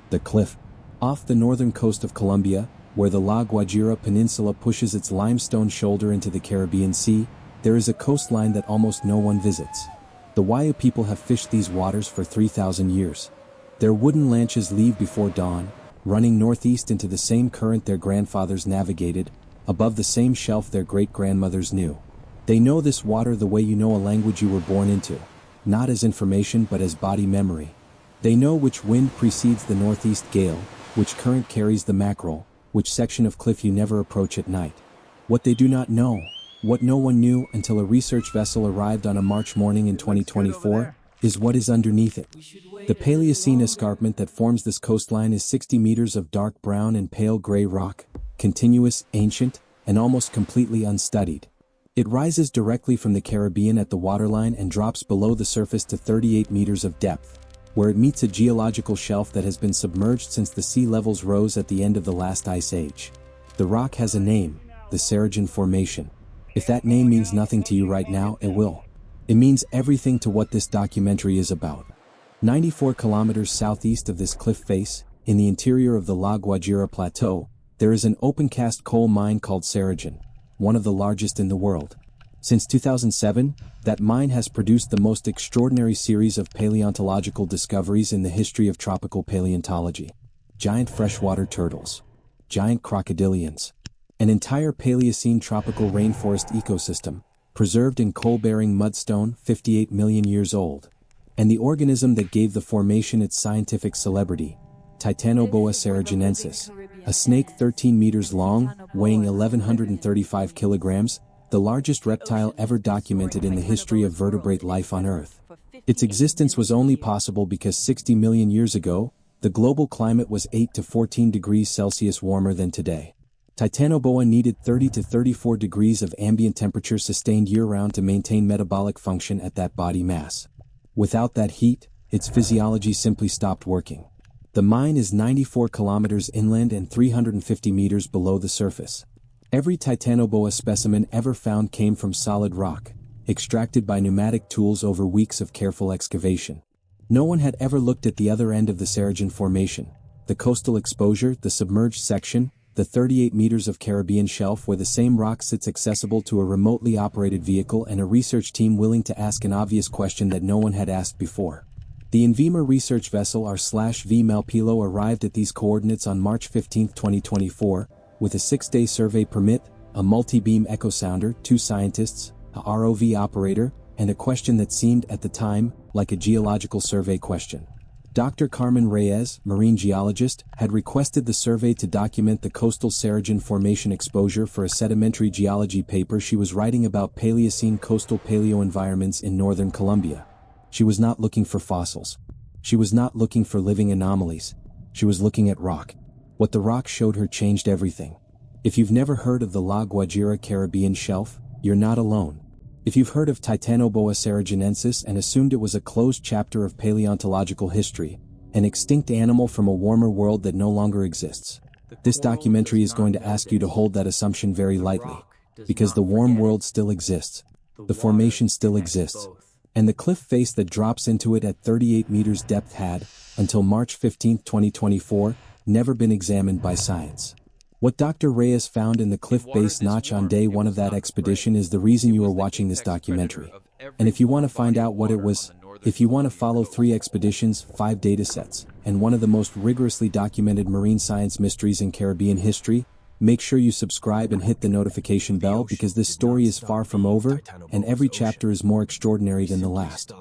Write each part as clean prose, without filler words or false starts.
The cliff. Off the northern coast of Colombia, where the La Guajira Peninsula pushes its limestone shoulder into the Caribbean Sea, there is a coastline that almost no one visits. The Wayuu people have fished these waters for 3,000 years. Their wooden lanches leave before dawn, running northeast into the same current their grandfathers navigated, above the same shelf their great-grandmothers knew. They know this water the way you know a language you were born into, not as information but as body memory. They know which wind precedes the northeast gale, which current carries the mackerel, which section of cliff you never approach at night. What they do not know, what no one knew until a research vessel arrived on a March morning in 2024, is what is underneath it. The Paleocene escarpment that forms this coastline is 60 meters of dark brown and pale gray rock, continuous, ancient, and almost completely unstudied. It rises directly from the Caribbean at the waterline and drops below the surface to 38 meters of depth, where it meets a geological shelf that has been submerged since the sea levels rose at the end of the last ice age. The rock has a name, the Cerrejón Formation. If that name means nothing to you right now, it will. It means everything to what this documentary is about. 94 kilometers southeast of this cliff face, in the interior of the La Guajira Plateau, there is an open-cast coal mine called Cerrejón, one of the largest in the world. Since 2007, that mine has produced the most extraordinary series of paleontological discoveries in the history of tropical paleontology. Giant freshwater turtles. Giant crocodilians. An entire Paleocene tropical rainforest ecosystem, preserved in coal-bearing mudstone 58 million years old. And the organism that gave the formation its scientific celebrity, Titanoboa cerrejonensis, a snake 13 meters long, weighing 1,135 kilograms, the largest reptile ever documented in the history of vertebrate life on Earth. Its existence was only possible because 60 million years ago, the global climate was 8 to 14 degrees Celsius warmer than today. Titanoboa needed 30 to 34 degrees of ambient temperature sustained year-round to maintain metabolic function at that body mass. Without that heat, its physiology simply stopped working. The mine is 94 kilometers inland and 350 meters below the surface. Every Titanoboa specimen ever found came from solid rock, extracted by pneumatic tools over weeks of careful excavation. No one had ever looked at the other end of the Cerrejón Formation, the coastal exposure, the submerged section, the 38 meters of Caribbean shelf where the same rock sits accessible to a remotely operated vehicle and a research team willing to ask an obvious question that no one had asked before. The INVEMAR research vessel R/V Malpelo arrived at these coordinates on March 15, 2024, with a 6-day survey permit, a multi-beam echo sounder, 2 scientists, a ROV operator, and a question that seemed, at the time, like a geological survey question. Dr. Carmen Reyes, marine geologist, had requested the survey to document the coastal Cerrejón Formation exposure for a sedimentary geology paper she was writing about Paleocene coastal paleoenvironments in northern Colombia. She was not looking for fossils. She was not looking for living anomalies. She was looking at rock. What the rock showed her changed everything. If you've never heard of the La Guajira Caribbean shelf, you're not alone. If you've heard of Titanoboa cerrejonensis and assumed it was a closed chapter of paleontological history, an extinct animal from a warmer world that no longer exists, this documentary is going to ask you to hold that assumption very lightly, because the warm world still exists, the formation still exists, and the cliff face that drops into it at 38 meters depth had, until March 15, 2024, never been examined by science. What Dr. Reyes found in the cliff base notch on day 1 of that expedition is the reason you are watching this documentary. And if you want to find out what it was, if you want to follow 3 expeditions, 5 datasets, and one of the most rigorously documented marine science mysteries in Caribbean history, make sure you subscribe and hit the notification bell because this story is far from over, and every chapter is more extraordinary than the last.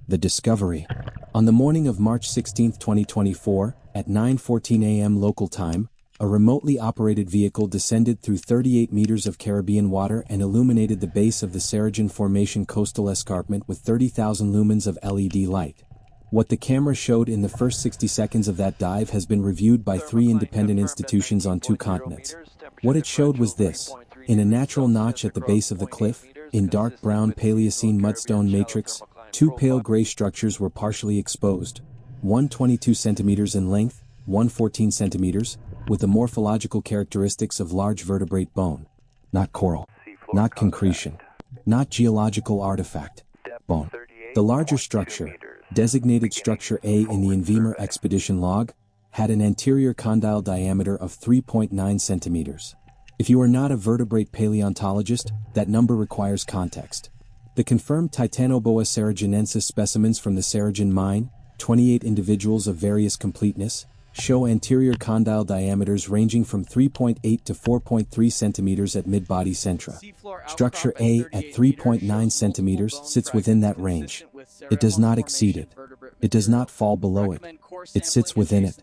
The discovery. On the morning of March 16, 2024, at 9:14 a.m. local time, a remotely operated vehicle descended through 38 meters of Caribbean water and illuminated the base of the Cerrejón Formation coastal escarpment with 30,000 lumens of LED light. What the camera showed in the first 60 seconds of that dive has been reviewed by 3 independent institutions on 2 continents. What it showed was this: in a natural notch at the base of the cliff, in dark brown Paleocene mudstone matrix, 2 pale gray structures were partially exposed, one 22 centimeters in length, one 14 centimeters, with the morphological characteristics of large vertebrate bone. Not coral, not concretion, not geological artifact, bone. The larger structure, designated Structure A in the INVEMAR expedition log, had an anterior condyle diameter of 3.9 centimeters. If you are not a vertebrate paleontologist, that number requires context. The confirmed Titanoboa cerrejonensis specimens from the Cerrejón mine, 28 individuals of various completeness, show anterior condyle diameters ranging from 3.8 to 4.3 centimeters at mid-body centra. Structure A at 3.9 centimeters sits within that range. It does not exceed it. It does not fall below it. It sits within it.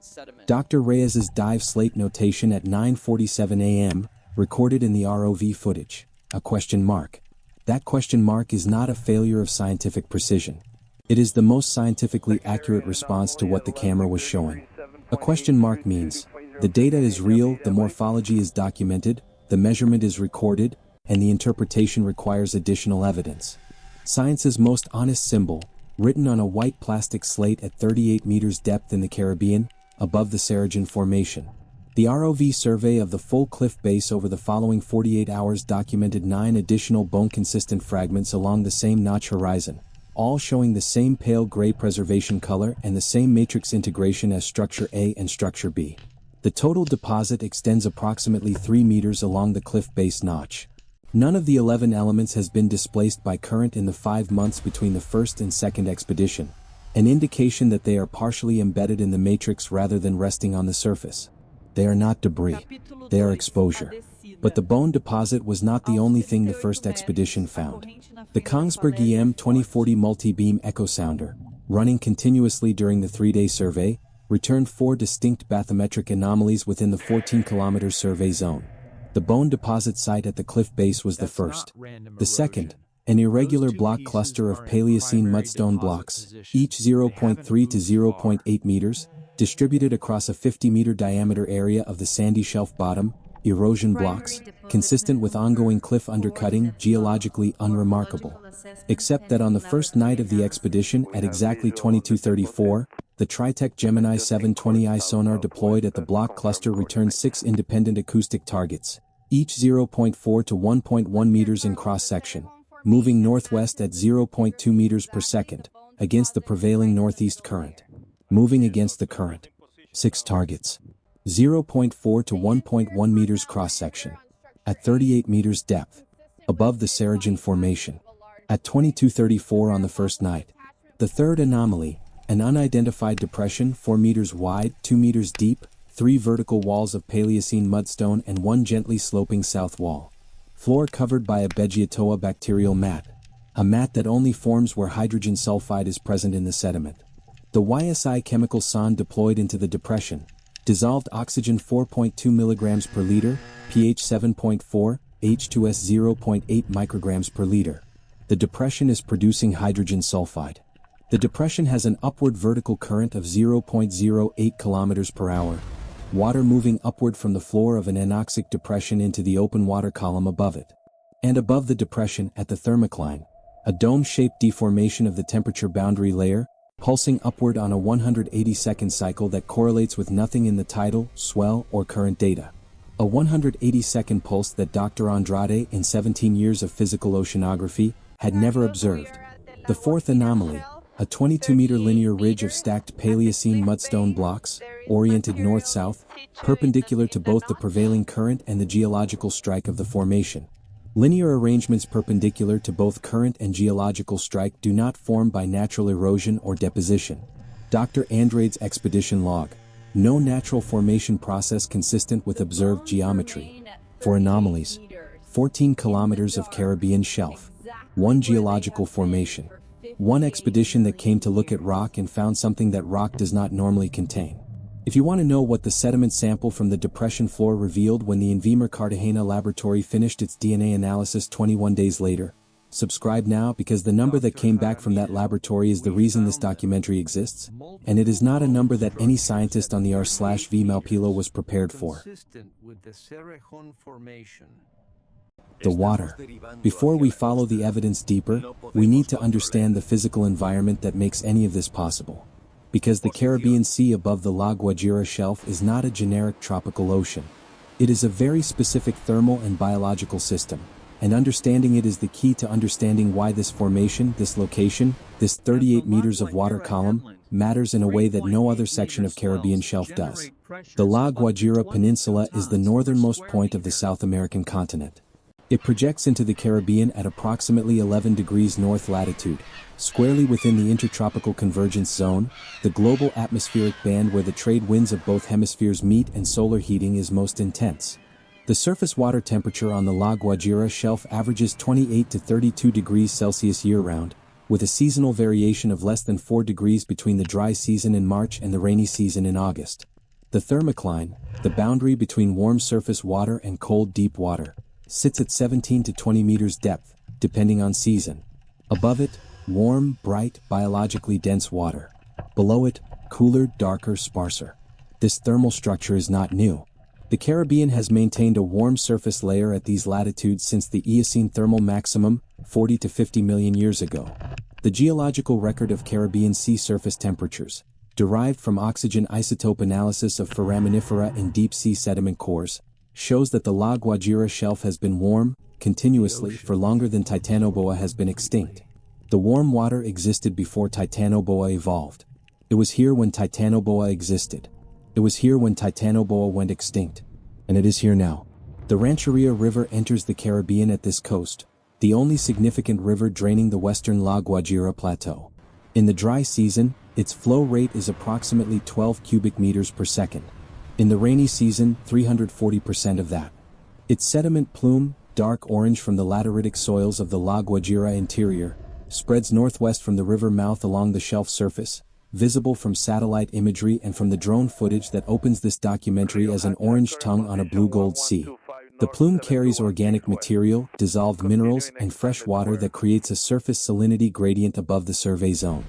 Dr. Reyes's dive slate notation at 9:47 a.m., recorded in the ROV footage, a question mark. That question mark is not a failure of scientific precision. It is the most scientifically accurate response to what the camera was showing. A question mark means, the data is real, the morphology is documented, the measurement is recorded, and the interpretation requires additional evidence. Science's most honest symbol, written on a white plastic slate at 38 meters depth in the Caribbean, above the Cerrejón Formation. The ROV survey of the full cliff base over the following 48 hours documented 9 additional bone-consistent fragments along the same notch horizon, all showing the same pale gray preservation color and the same matrix integration as Structure A and Structure B. The total deposit extends approximately 3 meters along the cliff base notch. None of the 11 elements has been displaced by current in the 5 months between the first and second expedition, an indication that they are partially embedded in the matrix rather than resting on the surface. They are not debris. They are exposure. But the bone deposit was not the only thing the first expedition found. The Kongsberg EM 2040 multi-beam echo sounder, running continuously during the 3-day survey, returned 4 distinct bathymetric anomalies within the 14-kilometer survey zone. The bone deposit site at the cliff base was the first. The second, an irregular block cluster of Paleocene mudstone blocks, each 0.3 to 0.8 meters, distributed across a 50-meter diameter area of the sandy shelf bottom, erosion blocks, consistent with ongoing cliff undercutting, geologically unremarkable. Except that on the first night of the expedition at exactly 22:34, the Tritech Gemini 720i sonar deployed at the block cluster returned 6 independent acoustic targets, each 0.4 to 1.1 meters in cross-section, moving northwest at 0.2 meters per second, against the prevailing northeast current. Moving against the current. 6 targets. 0.4 to 1.1 meters cross-section. At 38 meters depth. Above the Cerrejón Formation. At 22:34 on the first night. The third anomaly, an unidentified depression 4 meters wide, 2 meters deep, 3 vertical walls of Paleocene mudstone and 1 gently sloping south wall. Floor covered by a Beggiatoa bacterial mat. A mat that only forms where hydrogen sulfide is present in the sediment. The YSI chemical sonde deployed into the depression. Dissolved oxygen 4.2 milligrams per liter, pH 7.4, H2S 0.8 micrograms per liter. The depression is producing hydrogen sulfide. The depression has an upward vertical current of 0.08 kilometers per hour. Water moving upward from the floor of an anoxic depression into the open water column above it. And above the depression, at the thermocline, a dome-shaped deformation of the temperature boundary layer, pulsing upward on a 180-second cycle that correlates with nothing in the tidal, swell, or current data. A 180-second pulse that Dr. Andrade, in 17 years of physical oceanography, had never observed. The fourth anomaly, a 22-meter linear ridge of stacked Paleocene mudstone blocks, oriented north-south, perpendicular to both the prevailing current and the geological strike of the formation. Linear arrangements perpendicular to both current and geological strike do not form by natural erosion or deposition. Dr. Andrade's expedition log. No natural formation process consistent with observed geometry. For anomalies. 14 kilometers of Caribbean shelf. 1 geological formation. 1 expedition that came to look at rock and found something that rock does not normally contain. If you want to know what the sediment sample from the depression floor revealed when the INVEMAR Cartagena laboratory finished its DNA analysis 21 days later, subscribe now, because the number that came back from that laboratory is the reason this documentary exists, and it is not a number that any scientist on the r/v Malpelo was prepared for. The water. Before we follow the evidence deeper, we need to understand the physical environment that makes any of this possible. Because the Caribbean Sea above the La Guajira shelf is not a generic tropical ocean. It is a very specific thermal and biological system, and understanding it is the key to understanding why this formation, this location, this 38 meters of water column, matters in a way that no other section of Caribbean shelf does. The La Guajira Peninsula is the northernmost point of the South American continent. It projects into the Caribbean at approximately 11 degrees north latitude, squarely within the intertropical convergence zone, the global atmospheric band where the trade winds of both hemispheres meet and solar heating is most intense. The surface water temperature on the La Guajira shelf averages 28 to 32 degrees Celsius year-round, with a seasonal variation of less than 4 degrees between the dry season in March and the rainy season in August. The thermocline, the boundary between warm surface water and cold deep water, sits at 17 to 20 meters depth, depending on season. Above it, warm, bright, biologically dense water. Below it, cooler, darker, sparser. This thermal structure is not new. The Caribbean has maintained a warm surface layer at these latitudes since the Eocene thermal maximum, 40 to 50 million years ago. The geological record of Caribbean sea surface temperatures, derived from oxygen isotope analysis of foraminifera in deep-sea sediment cores, shows that the La Guajira shelf has been warm, continuously, for longer than Titanoboa has been extinct. The warm water existed before Titanoboa evolved. It was here when Titanoboa existed. It was here when Titanoboa went extinct. And it is here now. The Rancheria River enters the Caribbean at this coast, the only significant river draining the western La Guajira Plateau. In the dry season, its flow rate is approximately 12 cubic meters per second. In the rainy season, 340% of that. Its sediment plume, dark orange from the lateritic soils of the La Guajira interior, spreads northwest from the river mouth along the shelf surface, visible from satellite imagery and from the drone footage that opens this documentary as an orange tongue on a blue-gold sea. The plume carries organic material, dissolved minerals, and fresh water that creates a surface salinity gradient above the survey zone.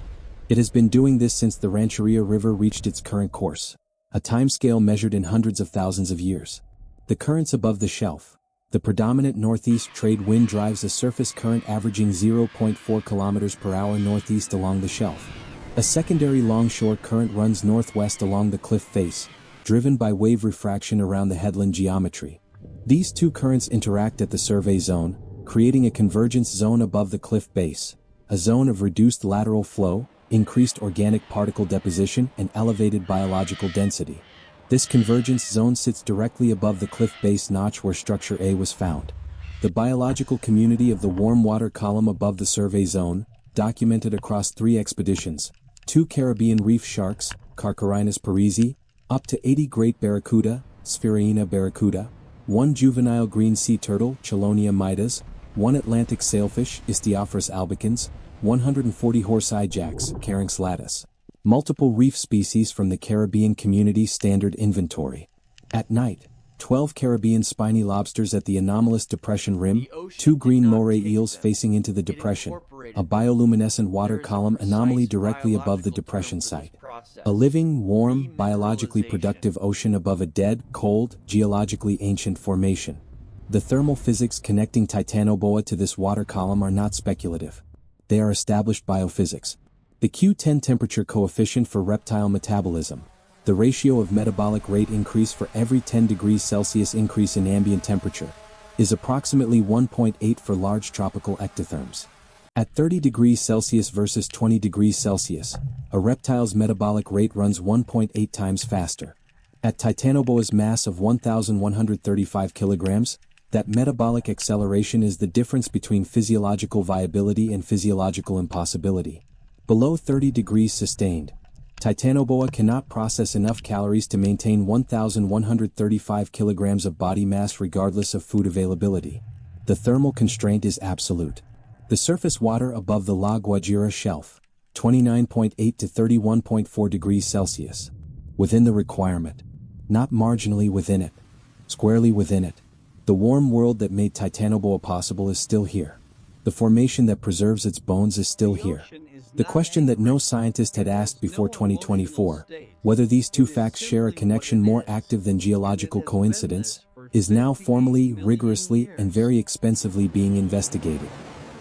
It has been doing this since the Rancheria River reached its current course, a timescale measured in hundreds of thousands of years. The currents above the shelf. The predominant northeast trade wind drives a surface current averaging 0.4 kilometers per hour northeast along the shelf. A secondary longshore current runs northwest along the cliff face, driven by wave refraction around the headland geometry. These two currents interact at the survey zone, creating a convergence zone above the cliff base, a zone of reduced lateral flow, increased organic particle deposition, and elevated biological density. This convergence zone sits directly above the cliff base notch where structure A was found. The biological community of the warm water column above the survey zone, documented across 3 expeditions, 2 Caribbean reef sharks, Carcharinus parisi, up to 80 great barracuda, Sphaerina barracuda, 1 juvenile green sea turtle, Chelonia midas, 1 Atlantic sailfish, Istiophorus albicans, 140 horse-eye jacks, Caranx latus. Multiple reef species from the Caribbean Community Standard Inventory. At night, 12 Caribbean spiny lobsters at the anomalous depression rim, 2 green moray eels facing into the depression, a bioluminescent water column anomaly directly above the depression site, a living, warm, biologically productive ocean above a dead, cold, geologically ancient formation. The thermal physics connecting Titanoboa to this water column are not speculative. They are established biophysics. The Q10 temperature coefficient for reptile metabolism, the ratio of metabolic rate increase for every 10 degrees Celsius increase in ambient temperature, is approximately 1.8 for large tropical ectotherms. At 30 degrees Celsius versus 20 degrees Celsius, a reptile's metabolic rate runs 1.8 times faster. At Titanoboa's mass of 1,135 kilograms, that metabolic acceleration is the difference between physiological viability and physiological impossibility. Below 30 degrees sustained, Titanoboa cannot process enough calories to maintain 1,135 kilograms of body mass regardless of food availability. The thermal constraint is absolute. The surface water above the La Guajira shelf, 29.8 to 31.4 degrees Celsius. Within the requirement. Not marginally within it. Squarely within it. The warm world that made Titanoboa possible is still here. The formation that preserves its bones is still here. The question that no scientist had asked before 2024, whether these two facts share a connection more active than geological coincidence, is now formally, rigorously, and very expensively being investigated.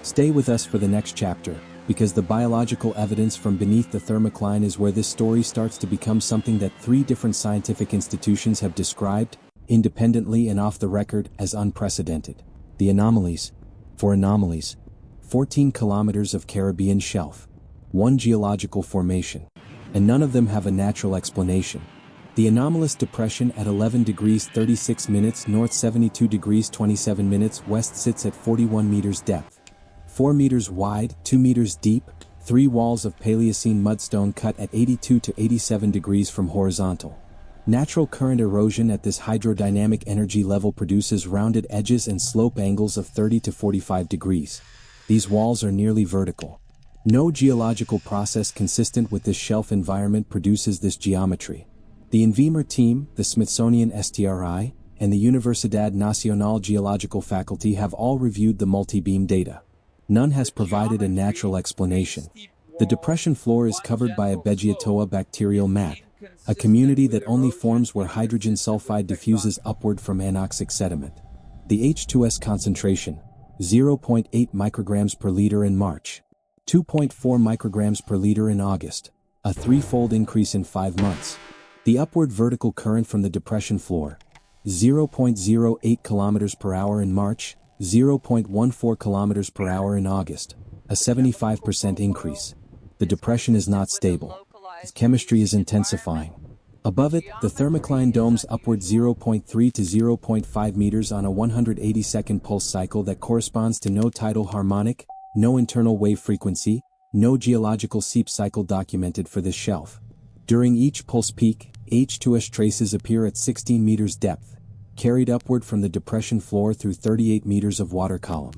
Stay with us for the next chapter, because the biological evidence from beneath the thermocline is where this story starts to become something that 3 different scientific institutions have described, independently and off the record, as unprecedented. The anomalies, For anomalies, 14 kilometers of Caribbean shelf, 1 geological formation, and none of them have a natural explanation. The anomalous depression at 11 degrees 36 minutes north 72 degrees 27 minutes west sits at 41 meters depth. 4 meters wide, 2 meters deep, 3 walls of Paleocene mudstone cut at 82 to 87 degrees from horizontal. Natural current erosion at this hydrodynamic energy level produces rounded edges and slope angles of 30 to 45 degrees. These walls are nearly vertical. No geological process consistent with this shelf environment produces this geometry. The INVEMAR team, the Smithsonian STRI, and the Universidad Nacional Geological faculty have all reviewed the multi-beam data. None has provided a natural explanation. The depression floor is covered by a Guajira bacterial mat, a community that only forms where hydrogen sulfide diffuses upward from anoxic sediment. The H2S concentration, 0.8 micrograms per liter in March, 2.4 micrograms per liter in August, a threefold increase in 5 months. The upward vertical current from the depression floor, 0.08 kilometers per hour in March, 0.14 kilometers per hour in August, a 75% increase. The depression is not stable. Its chemistry is intensifying. Above it, the thermocline domes upward 0.3 to 0.5 meters on a 180-second pulse cycle that corresponds to no tidal harmonic, no internal wave frequency, no geological seep cycle documented for this shelf. During each pulse peak, H2S traces appear at 16 meters depth, carried upward from the depression floor through 38 meters of water column.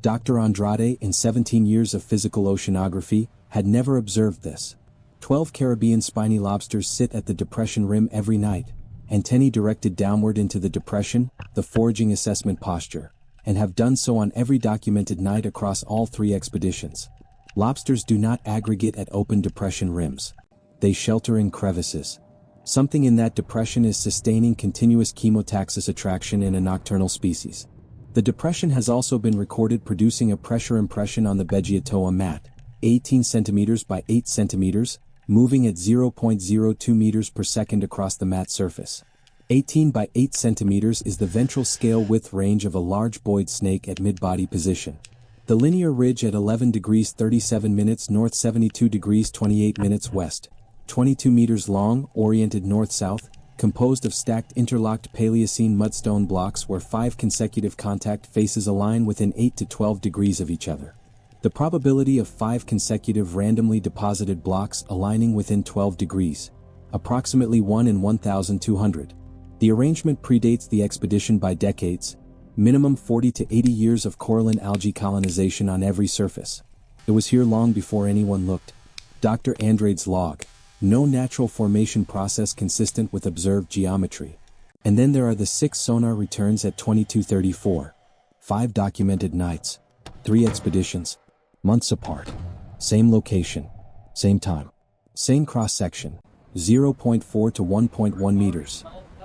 Dr. Andrade, in 17 years of physical oceanography, had never observed this. 12 Caribbean spiny lobsters sit at the depression rim every night, antennae directed downward into the depression, the foraging assessment posture, and have done so on every documented night across all 3 expeditions. Lobsters do not aggregate at open depression rims. They shelter in crevices. Something in that depression is sustaining continuous chemotaxis attraction in a nocturnal species. The depression has also been recorded producing a pressure impression on the Guajira mat, 18 centimeters by 8 centimeters, moving at 0.02 meters per second across the mat surface. 18 by 8 centimeters is the ventral scale width range of a large buoyed snake at mid-body position. The linear ridge at 11 degrees 37 minutes north 72 degrees 28 minutes west, 22 meters long, oriented north-south, composed of stacked interlocked Paleocene mudstone blocks where 5 consecutive contact faces align within 8 to 12 degrees of each other. The probability of 5 consecutive randomly deposited blocks aligning within 12 degrees, approximately 1 in 1,200. The arrangement predates the expedition by decades, minimum 40 to 80 years of coralline algae colonization on every surface. It was here long before anyone looked. Dr. Andrade's log. No natural formation process consistent with observed geometry. And then there are the 6 sonar returns at 2234. 5 documented nights. 3 expeditions. Months apart. Same location. Same time. Same cross-section. 0.4 to 1.1 meters.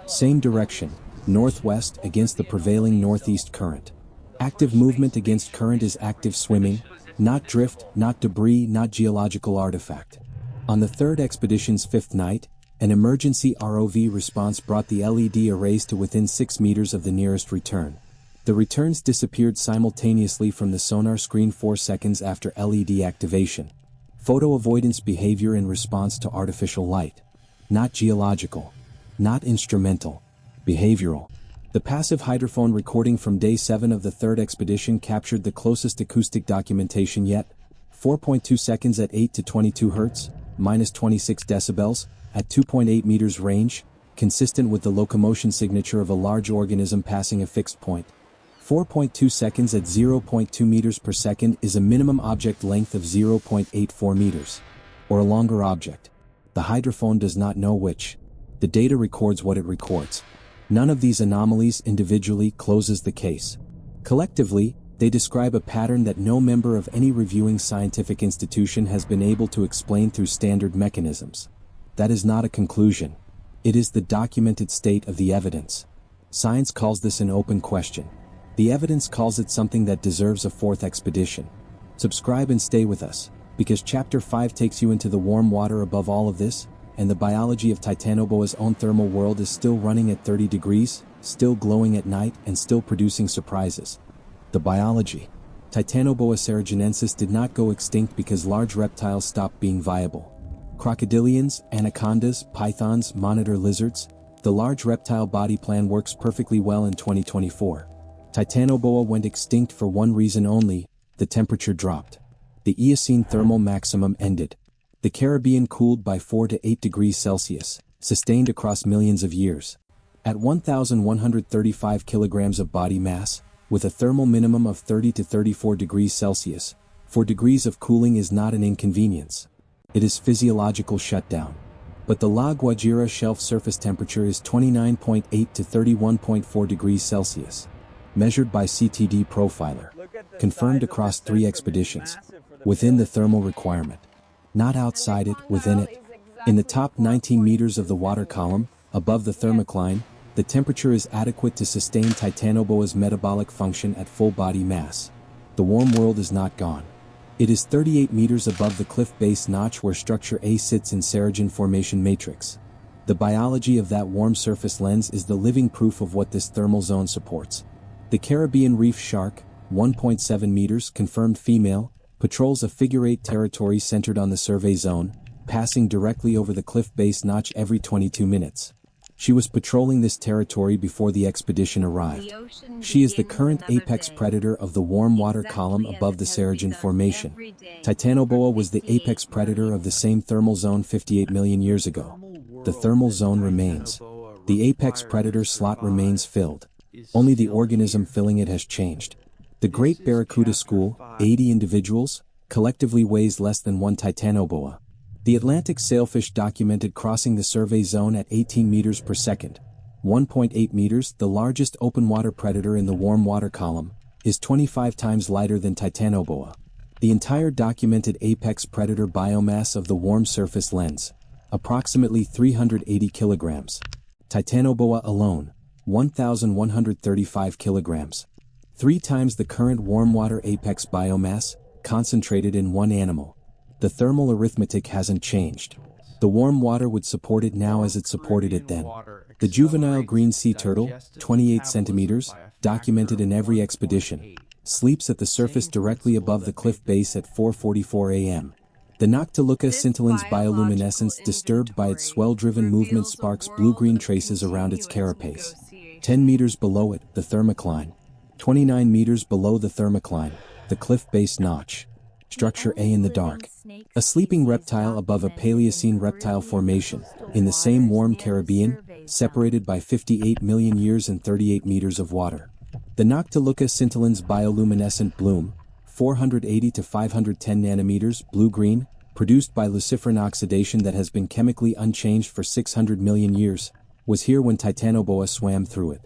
Same direction. Northwest against the prevailing northeast current. Active movement against current is active swimming, not drift, not debris, not geological artifact. On the 3rd expedition's 5th night, an emergency ROV response brought the LED arrays to within 6 meters of the nearest return. The returns disappeared simultaneously from the sonar screen 4 seconds after LED activation. Photo avoidance behavior in response to artificial light. Not geological. Not instrumental. Behavioral. The passive hydrophone recording from day 7 of the 3rd expedition captured the closest acoustic documentation yet, 4.2 seconds at 8 to 22 Hz, minus 26 decibels, at 2.8 meters range, consistent with the locomotion signature of a large organism passing a fixed point. 4.2 seconds at 0.2 meters per second is a minimum object length of 0.84 meters. Or a longer object. The hydrophone does not know which. The data records what it records. None of these anomalies individually closes the case. Collectively, they describe a pattern that no member of any reviewing scientific institution has been able to explain through standard mechanisms. That is not a conclusion. It is the documented state of the evidence. Science calls this an open question. The evidence calls it something that deserves a 4th expedition. Subscribe and stay with us, because Chapter 5 takes you into the warm water above all of this, and the biology of Titanoboa's own thermal world is still running at 30 degrees, still glowing at night, and still producing surprises. The biology. Titanoboa cerrejonensis did not go extinct because large reptiles stopped being viable. Crocodilians, anacondas, pythons, monitor lizards. The large reptile body plan works perfectly well in 2024. Titanoboa went extinct for one reason only: the temperature dropped. The Eocene thermal maximum ended. The Caribbean cooled by 4 to 8 degrees Celsius, sustained across millions of years. At 1,135 kilograms of body mass, with a thermal minimum of 30 to 34 degrees Celsius, 4 degrees of cooling is not an inconvenience. It is physiological shutdown. But the La Guajira shelf surface temperature is 29.8 to 31.4 degrees Celsius. Measured by CTD Profiler. Confirmed across 3 expeditions. Within the thermal requirement. Not outside it, within it. In the top 19 meters of the water column, above the thermocline, the temperature is adequate to sustain Titanoboa's metabolic function at full body mass. The warm world is not gone. It is 38 meters above the cliff base notch where structure A sits in Cerrejón Formation matrix. The biology of that warm surface lens is the living proof of what this thermal zone supports. The Caribbean reef shark, 1.7 meters, confirmed female, patrols a figure-8 territory centered on the survey zone, passing directly over the cliff base notch every 22 minutes. She was patrolling this territory before the expedition arrived. She is the current apex predator of the warm water column above the Cerrejón Formation. Titanoboa was the apex predator of the same thermal zone 58 million years ago. The thermal zone remains. The apex predator slot remains filled. Only the organism filling it has changed. The Great Barracuda School, 80 individuals, collectively weighs less than 1 Titanoboa. The Atlantic sailfish documented crossing the survey zone at 18 meters per second. 1.8 meters, the largest open water predator in the warm water column, is 25 times lighter than Titanoboa. The entire documented apex predator biomass of the warm surface lens, approximately 380 kilograms. Titanoboa alone, 1,135 kilograms. 3 times the current warm water apex biomass, concentrated in one animal. The thermal arithmetic hasn't changed. The warm water would support it now as it supported it then. The juvenile green sea turtle, 28 centimeters, documented in every expedition, sleeps at the surface directly above the cliff base at 4:44 a.m. The Noctiluca scintillans bioluminescence, disturbed by its swell-driven movement, sparks blue-green traces around its carapace. 10 meters below it, the thermocline. 29 meters below the thermocline, the cliff base notch. Structure A in the dark. A sleeping reptile above a Paleocene reptile formation, in the same warm Caribbean, separated by 58 million years and 38 meters of water. The Noctiluca scintillans bioluminescent bloom, 480 to 510 nanometers, blue-green, produced by luciferin oxidation that has been chemically unchanged for 600 million years, was here when Titanoboa swam through it.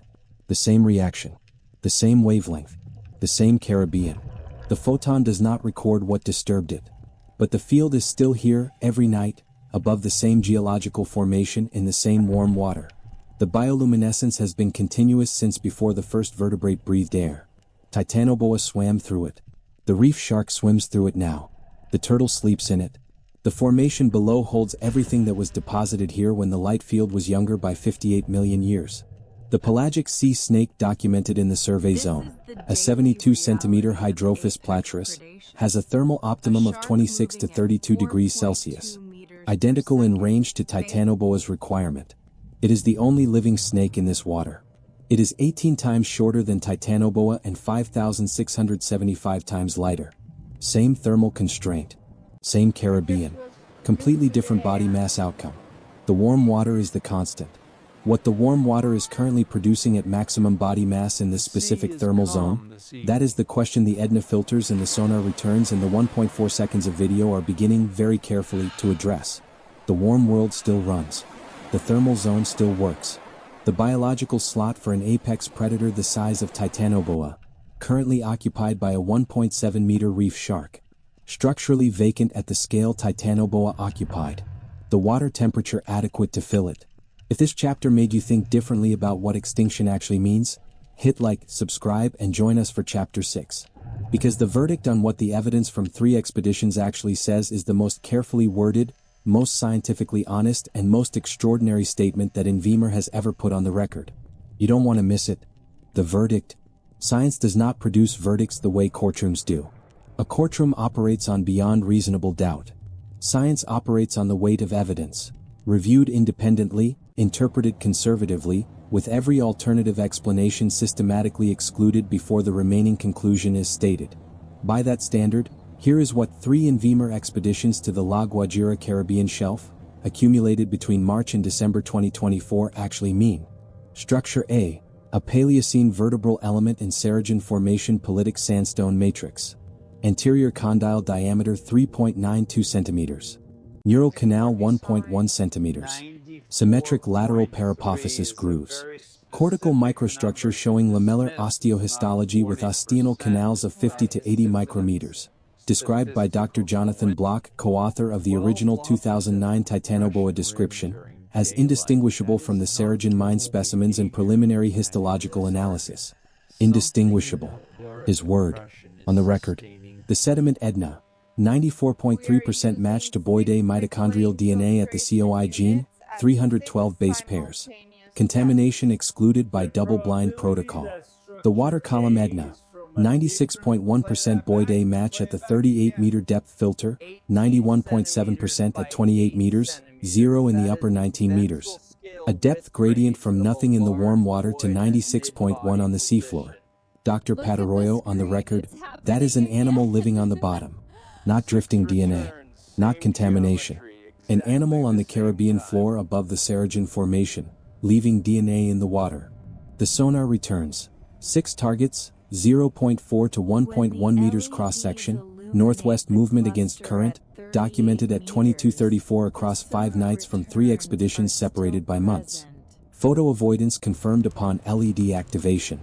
The same reaction. The same wavelength. The same Caribbean. The photon does not record what disturbed it. But the field is still here, every night, above the same geological formation in the same warm water. The bioluminescence has been continuous since before the first vertebrate breathed air. Titanoboa swam through it. The reef shark swims through it now. The turtle sleeps in it. The formation below holds everything that was deposited here when the light field was younger by 58 million years. The pelagic sea snake documented in the survey zone, a 72-centimeter Hydrophis platurus, has a thermal optimum of 26 to 32 degrees Celsius, identical in range to Titanoboa's requirement. It is the only living snake in this water. It is 18 times shorter than Titanoboa and 5,675 times lighter. Same thermal constraint. Same Caribbean. Completely different body mass outcome. The warm water is the constant. What the warm water is currently producing at maximum body mass in this specific thermal zone, that is the question the eDNA filters and the sonar returns in the 1.4 seconds of video are beginning very carefully to address. The warm world still runs. The thermal zone still works. The biological slot for an apex predator the size of Titanoboa, currently occupied by a 1.7-meter reef shark. Structurally vacant at the scale Titanoboa occupied. The water temperature adequate to fill it. If this chapter made you think differently about what extinction actually means, hit like, subscribe, and join us for chapter 6. Because the verdict on what the evidence from 3 expeditions actually says is the most carefully worded, most scientifically honest, and most extraordinary statement that INVEMAR has ever put on the record. You don't want to miss it. The verdict, Science does not produce verdicts the way courtrooms do. A courtroom operates on beyond reasonable doubt. Science operates on the weight of evidence, reviewed independently, interpreted conservatively, with every alternative explanation systematically excluded before the remaining conclusion is stated. By that standard, here is what 3 INVEMAR expeditions to the La Guajira Caribbean shelf, accumulated between March and December 2024, actually mean. Structure A. A Paleocene vertebral element in Cerrejón Formation Politic sandstone matrix. Anterior condyle diameter 3.92 centimeters. Neural canal 1.1 centimeters. Symmetric lateral parapophysis grooves. Cortical microstructure showing lamellar osteohistology with osteonal canals of 50 to 80 micrometers. Described by Dr. Jonathan Block, co-author of the original 2009 Titanoboa description, as indistinguishable from the Cerrejón mine specimens in preliminary histological analysis. Indistinguishable. His word. On the record. The sediment eDNA. 94.3% match to Boidae mitochondrial DNA at the COI gene, 312 base pairs. Contamination excluded by double-blind protocol. The water column eDNA. 96.1% Boidae match at the 38-meter depth filter, 91.7% at 28 meters, 0 in the upper 19 meters. A depth gradient from nothing in the warm water to 96.1 on the seafloor. Dr. Patarroyo on the record, that is an animal living on the bottom. Not drifting DNA. Not contamination. An animal on the Caribbean floor above the Cerrejón Formation, leaving DNA in the water. The sonar returns. 6 targets, 0.4 to 1.1 meters cross-section, northwest movement against current, documented at 22:34 across 5 nights from 3 expeditions separated by months. Photo avoidance confirmed upon LED activation.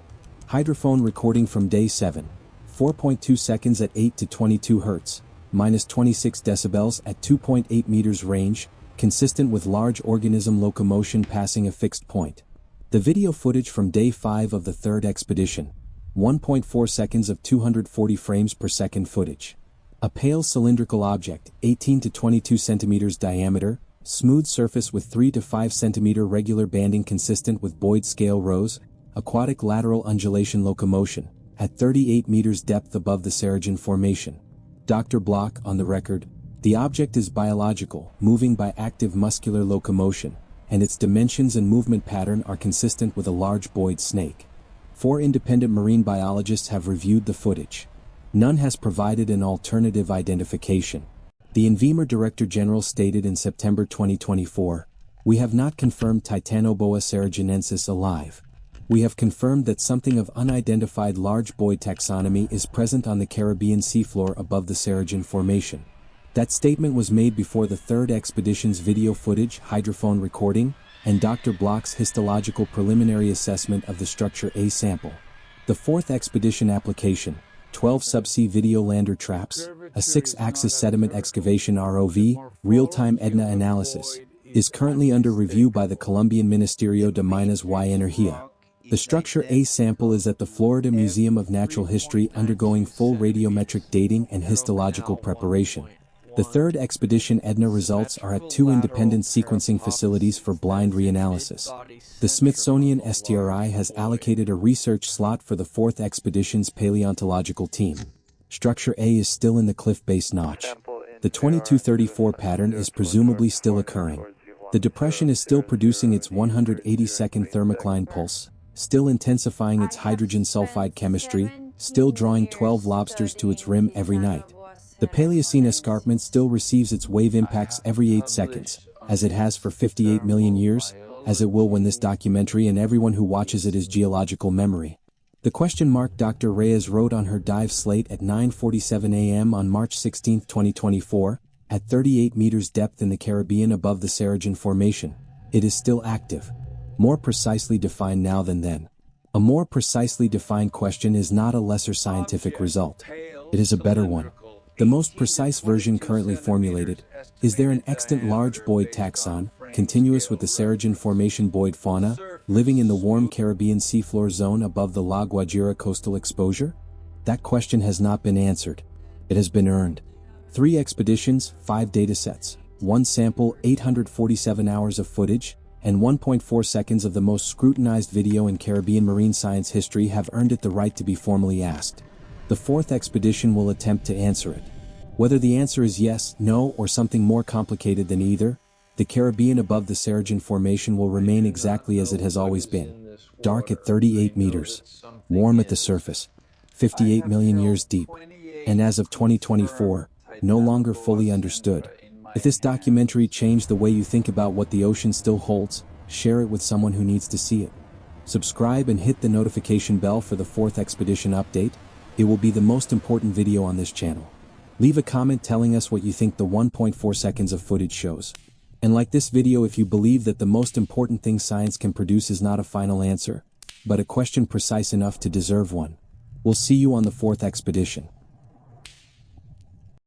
Hydrophone recording from day 7. 4.2 seconds at 8 to 22 Hz, minus 26 decibels at 2.8 meters range, consistent with large organism locomotion passing a fixed point. The video footage from day 5 of the 3rd expedition. 1.4 seconds of 240 frames per second footage. A pale cylindrical object, 18 to 22 centimeters diameter, smooth surface with 3 to 5 centimeter regular banding consistent with Boyd scale rows, aquatic lateral undulation locomotion, at 38 meters depth above the Cerrejón Formation. Dr. Block on the record, the object is biological, moving by active muscular locomotion, and its dimensions and movement pattern are consistent with a large Boyd snake. 4 independent marine biologists have reviewed the footage. None has provided an alternative identification. The INVEMAR Director General stated in September 2024, "We have not confirmed Titanoboa cerrejonensis alive. We have confirmed that something of unidentified large Boyd taxonomy is present on the Caribbean seafloor above the Cerrejón Formation." That statement was made before the 3rd expedition's video footage, hydrophone recording, and Dr. Block's histological preliminary assessment of the structure A sample. The 4th expedition application, 12 subsea video lander traps, a 6-axis sediment excavation ROV, real-time eDNA analysis, is currently under review by the Colombian Ministerio de Minas y Energía. The structure A sample is at the Florida Museum of Natural History undergoing full radiometric dating and histological preparation. The 3rd expedition eDNA results are at 2 independent sequencing facilities for blind reanalysis. The Smithsonian STRI has allocated a research slot for the 4th expedition's paleontological team. Structure A is still in the cliff base notch. The 2234 pattern is presumably still occurring. The depression is still producing its 180-second thermocline pulse, still intensifying its hydrogen sulfide chemistry, still drawing 12 lobsters to its rim every night. The Paleocene escarpment still receives its wave impacts every 8 seconds, as it has for 58 million years, as it will when this documentary and everyone who watches it is geological memory. The question mark Dr. Reyes wrote on her dive slate at 9:47 a.m. on March 16, 2024, at 38 meters depth in the Caribbean above the Cerrejón Formation. It is still active. More precisely defined now than then. A more precisely defined question is not a lesser scientific result. It is a better one. The most precise version currently formulated, is there an extant large Boyd taxon, continuous with the Cerrejón Formation Boyd fauna, living in the warm Caribbean seafloor zone above the La Guajira coastal exposure? That question has not been answered. It has been earned. 3 expeditions, 5 datasets, 1 sample, 847 hours of footage, and 1.4 seconds of the most scrutinized video in Caribbean marine science history have earned it the right to be formally asked. The fourth expedition will attempt to answer it. Whether the answer is yes, no, or something more complicated than either, the Caribbean above the Cerrejón Formation will remain exactly as it has always been. Dark at 38 meters. Warm at the surface. 58 million years deep. And as of 2024, no longer fully understood. If this documentary changed the way you think about what the ocean still holds, share it with someone who needs to see it. Subscribe and hit the notification bell for the fourth expedition update. It will be the most important video on this channel. Leave a comment telling us what you think the 1.4 seconds of footage shows. And like this video if you believe that the most important thing science can produce is not a final answer, but a question precise enough to deserve one. We'll see you on the fourth expedition.